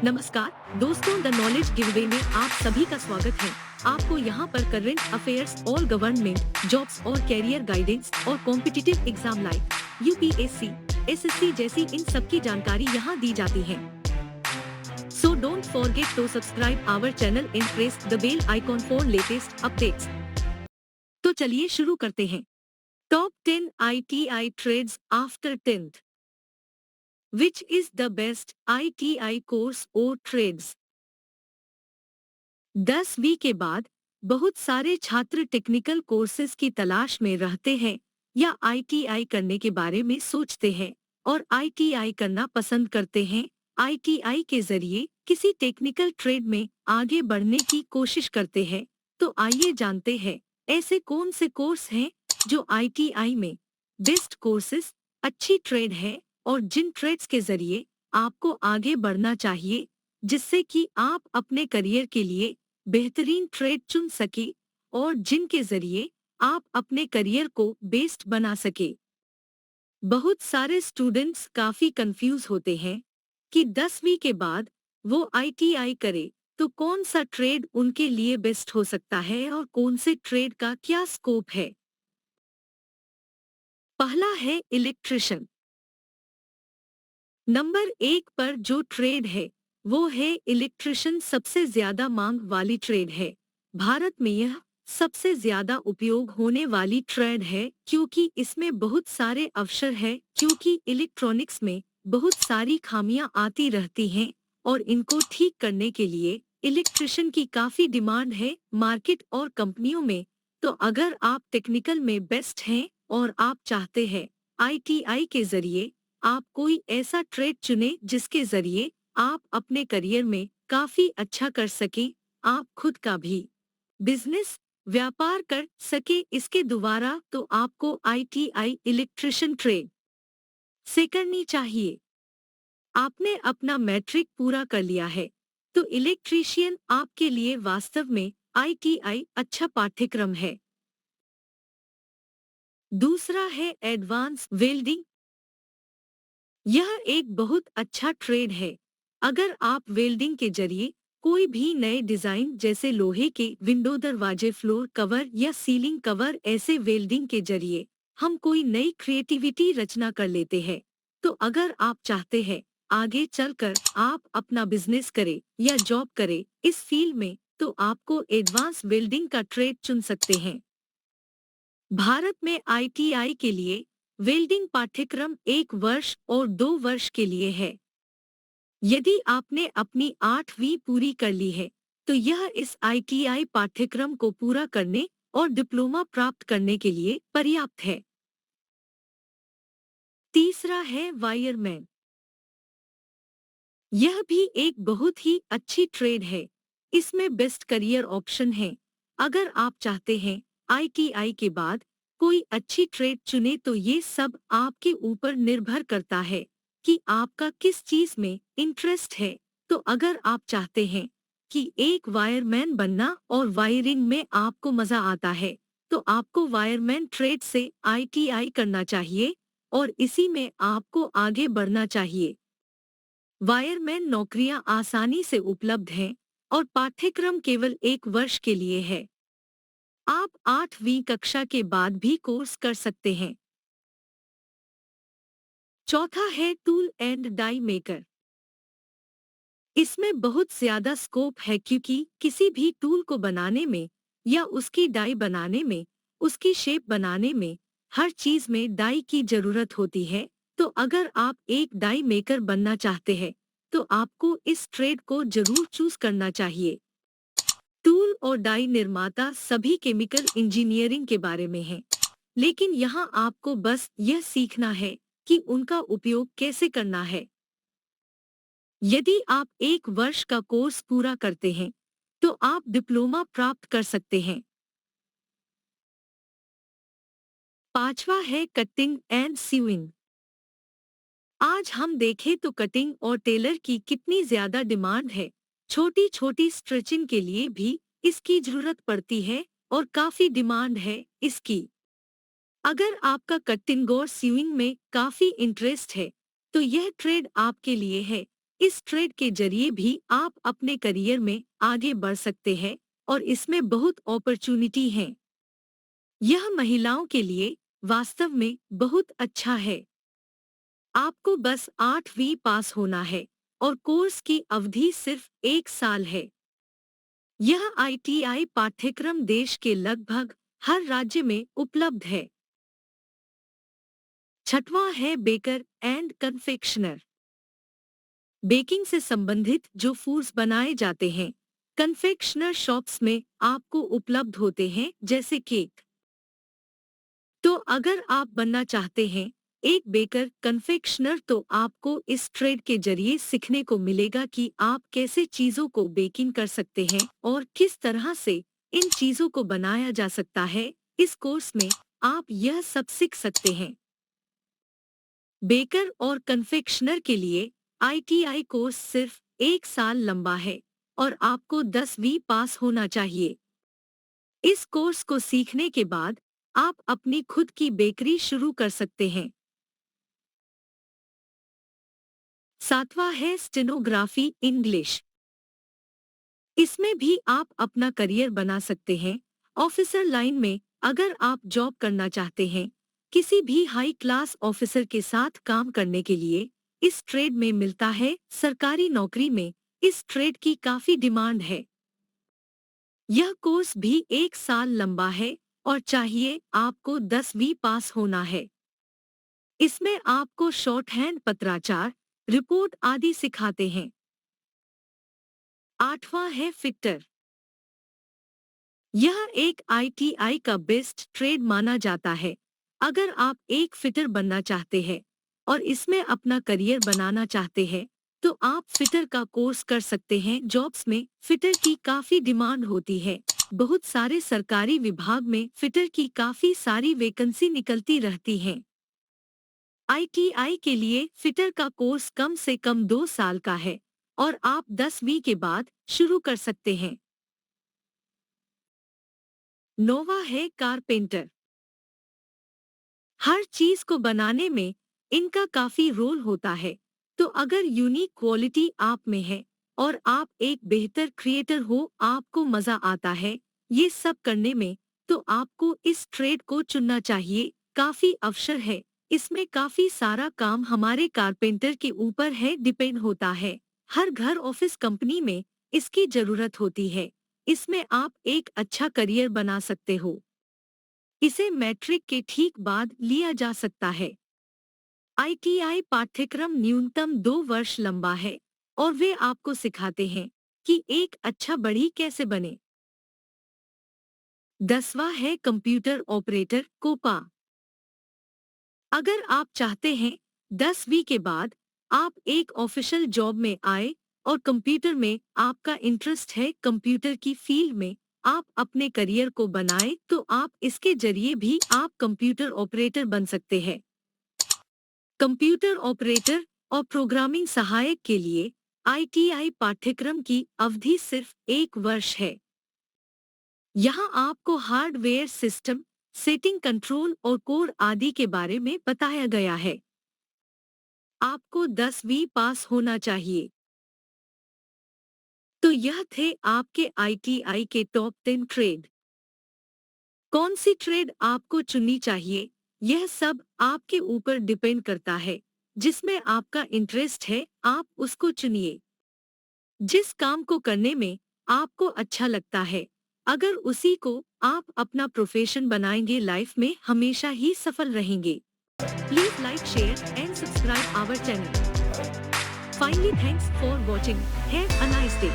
नमस्कार दोस्तों, the knowledge giveaway में आप सभी का स्वागत है। आपको यहाँ पर current affairs, all government jobs और कैरियर गाइडेंस और competitive exam like UPSC, SSC जैसी इन सब की जानकारी यहाँ दी जाती है। So don't forget to subscribe our channel and press the bell icon for latest updates. तो चलिए शुरू करते हैं। Top 10 ITI trades after 10th। Which is the best ITI course or trades? 10वीं के बाद बहुत सारे छात्र टेक्निकल कोर्सेज की तलाश में रहते हैं या ITI करने के बारे में सोचते हैं और ITI करना पसंद करते हैं। ITI के जरिए किसी टेक्निकल ट्रेड में आगे बढ़ने की कोशिश करते हैं। तो आइए जानते हैं ऐसे कौन से कोर्स हैं जो ITI में बेस्ट कोर्सेज, अच्छी ट्रेड है और जिन ट्रेड्स के जरिए आपको आगे बढ़ना चाहिए जिससे कि आप अपने करियर के लिए बेहतरीन ट्रेड चुन सके और जिनके जरिए आप अपने करियर को बेस्ट बना सके। बहुत सारे स्टूडेंट्स काफी कंफ्यूज होते हैं कि 10वीं के बाद वो ITI करे तो कौन सा ट्रेड उनके लिए बेस्ट हो सकता है और कौन से ट्रेड का क्या स्कोप है। पहला है इलेक्ट्रिशियन। नंबर 1 पर जो ट्रेड है वो है इलेक्ट्रिशियन। सबसे ज्यादा मांग वाली ट्रेड है। भारत में यह सबसे ज्यादा उपयोग होने वाली ट्रेड है क्योंकि इसमें बहुत सारे अवसर है, क्योंकि इलेक्ट्रॉनिक्स में बहुत सारी खामियां आती रहती हैं और इनको ठीक करने के लिए इलेक्ट्रिशियन की काफी डिमांड है मार्केट और कंपनियों में। तो अगर आप टेक्निकल में बेस्ट हैं और आप चाहते हैं ITI के जरिए आप कोई ऐसा ट्रेड चुने जिसके जरिए आप अपने करियर में काफी अच्छा कर सके, आप खुद का भी बिजनेस व्यापार कर सके इसके द्वारा, तो आपको ITI इलेक्ट्रिशियन ट्रेड से करनी चाहिए। आपने अपना मैट्रिक पूरा कर लिया है तो इलेक्ट्रीशियन आपके लिए वास्तव में ITI अच्छा पाठ्यक्रम है। दूसरा है एडवांस वेल्डिंग। यह एक बहुत अच्छा ट्रेड है। अगर आप वेल्डिंग के जरिए कोई भी नए डिजाइन जैसे लोहे के विंडो, दरवाजे, फ्लोर कवर या सीलिंग कवर, ऐसे वेल्डिंग के जरिए हम कोई नई क्रिएटिविटी रचना कर लेते हैं। तो अगर आप चाहते हैं आगे चलकर आप अपना बिजनेस करें या जॉब करें इस फील्ड में, तो आपको एडवांस वेल्डिंग का ट्रेड चुन सकते हैं। भारत में ITI के लिए वेल्डिंग पाठ्यक्रम 1 वर्ष और 2 वर्ष के लिए है। यदि आपने अपनी 8वीं पूरी कर ली है तो यह इस ITI पाठ्यक्रम को पूरा करने और डिप्लोमा प्राप्त करने के लिए पर्याप्त है। तीसरा है वायरमैन। यह भी एक बहुत ही अच्छी ट्रेड है। इसमें बेस्ट करियर ऑप्शन है। अगर आप चाहते हैं ITI के बाद कोई अच्छी ट्रेड चुने तो ये सब आपके ऊपर निर्भर करता है कि आपका किस चीज में इंटरेस्ट है। तो अगर आप चाहते हैं कि एक वायरमैन बनना और वायरिंग में आपको मजा आता है तो आपको वायरमैन ट्रेड से ITI करना चाहिए और इसी में आपको आगे बढ़ना चाहिए। वायरमैन नौकरियां आसानी से उपलब्ध हैं और पाठ्यक्रम केवल 1 वर्ष के लिए है। आप 8वीं कक्षा के बाद भी कोर्स कर सकते हैं। चौथा है टूल एंड डाई मेकर। इसमें बहुत ज्यादा स्कोप है क्योंकि किसी भी टूल को बनाने में या उसकी डाई बनाने में, उसकी शेप बनाने में, हर चीज में डाई की जरूरत होती है। तो अगर आप एक डाई मेकर बनना चाहते हैं तो आपको इस ट्रेड को जरूर चूज करना चाहिए। टूल और डाई निर्माता सभी केमिकल इंजीनियरिंग के बारे में हैं, लेकिन यहाँ आपको बस यह सीखना है कि उनका उपयोग कैसे करना है। यदि आप 1 वर्ष का कोर्स पूरा करते हैं तो आप डिप्लोमा प्राप्त कर सकते हैं। पांचवा है कटिंग एंड सीविंग। आज हम देखें तो कटिंग और टेलर की कितनी ज्यादा डिमांड है। छोटी छोटी स्ट्रेचिंग के लिए भी इसकी जरूरत पड़ती है और काफी डिमांड है इसकी। अगर आपका कटिंग और सीविंग में काफी इंटरेस्ट है तो यह ट्रेड आपके लिए है। इस ट्रेड के जरिए भी आप अपने करियर में आगे बढ़ सकते हैं और इसमें बहुत अपॉर्चुनिटी है। यह महिलाओं के लिए वास्तव में बहुत अच्छा है। आपको बस 8वीं पास होना है और कोर्स की अवधि सिर्फ 1 साल है। यह आईटीआई पाठ्यक्रम देश के लगभग हर राज्य में उपलब्ध है। छठवां है बेकर एंड कन्फेक्शनर। बेकिंग से संबंधित जो फूड्स बनाए जाते हैं, कन्फेक्शनर शॉप्स में आपको उपलब्ध होते हैं, जैसे केक। तो अगर आप बनना चाहते हैं एक बेकर कन्फेक्शनर, तो आपको इस ट्रेड के जरिए सीखने को मिलेगा कि आप कैसे चीजों को बेकिंग कर सकते हैं और किस तरह से इन चीजों को बनाया जा सकता है। इस कोर्स में आप यह सब सीख सकते हैं। बेकर और कन्फेक्शनर के लिए आईटीआई कोर्स सिर्फ 1 साल लंबा है और आपको 10वीं पास होना चाहिए। इस कोर्स को सीखने के बाद आप अपनी खुद की बेकरी शुरू कर सकते हैं। सातवां है स्टेनोग्राफी इंग्लिश। इसमें भी आप अपना करियर बना सकते हैं। ऑफिसर लाइन में अगर आप जॉब करना चाहते हैं, किसी भी हाई क्लास ऑफिसर के साथ काम करने के लिए इस ट्रेड में मिलता है। सरकारी नौकरी में इस ट्रेड की काफी डिमांड है। यह कोर्स भी 1 साल लंबा है और चाहिए आपको 10वीं पास होना है। इसमें आपको शॉर्ट हैंड, पत्राचार, रिपोर्ट आदि सिखाते हैं। आठवां है फिटर। यह एक आईटीआई का बेस्ट ट्रेड माना जाता है। अगर आप एक फिटर बनना चाहते हैं और इसमें अपना करियर बनाना चाहते हैं, तो आप फिटर का कोर्स कर सकते हैं। जॉब्स में फिटर की काफी डिमांड होती है। बहुत सारे सरकारी विभाग में फिटर की काफी सारी वैकेंसी निकलती रहती हैं। आईटीआई के लिए फिटर का कोर्स कम से कम 2 साल का है और आप 10वीं के बाद शुरू कर सकते हैं। नौवां है कारपेंटर। हर चीज को बनाने में इनका काफी रोल होता है। तो अगर यूनिक क्वालिटी आप में है और आप एक बेहतर क्रिएटर हो, आपको मजा आता है ये सब करने में, तो आपको इस ट्रेड को चुनना चाहिए। काफी अवसर है। इसमें काफी सारा काम हमारे कारपेंटर के ऊपर है, डिपेंड होता है। हर घर, ऑफिस, कंपनी में इसकी जरूरत होती है। इसमें आप एक अच्छा करियर बना सकते हो। इसे मैट्रिक के ठीक बाद लिया जा सकता है। आईटीआई पाठ्यक्रम न्यूनतम 2 वर्ष लंबा है और वे आपको सिखाते हैं कि एक अच्छा बढ़ई कैसे बने। 10वां है कंप्यूटर ऑपरेटर, कोपा। अगर आप चाहते हैं 10वीं के बाद आप एक ऑफिशियल जॉब में आए और कंप्यूटर में आपका इंटरेस्ट है, कंप्यूटर की फील्ड में आप अपने करियर को बनाए, तो आप इसके जरिए भी आप कंप्यूटर ऑपरेटर बन सकते हैं। कंप्यूटर ऑपरेटर और प्रोग्रामिंग सहायक के लिए आईटीआई पाठ्यक्रम की अवधि सिर्फ 1 वर्ष है। यहाँ आपको हार्डवेयर सिस्टम, सेटिंग, कंट्रोल और कोड आदि के बारे में बताया गया है। आपको 10वीं पास होना चाहिए। तो यह थे आपके आईटीआई के टॉप 10 ट्रेड। कौन सी ट्रेड आपको चुननी चाहिए, यह सब आपके ऊपर डिपेंड करता है। जिसमें आपका इंटरेस्ट है आप उसको चुनिए। जिस काम को करने में आपको अच्छा लगता है, अगर उसी को आप अपना प्रोफेशन बनाएंगे, लाइफ में हमेशा ही सफल रहेंगे। Please like, share and subscribe our channel. Finally, thanks for watching. Have a nice day.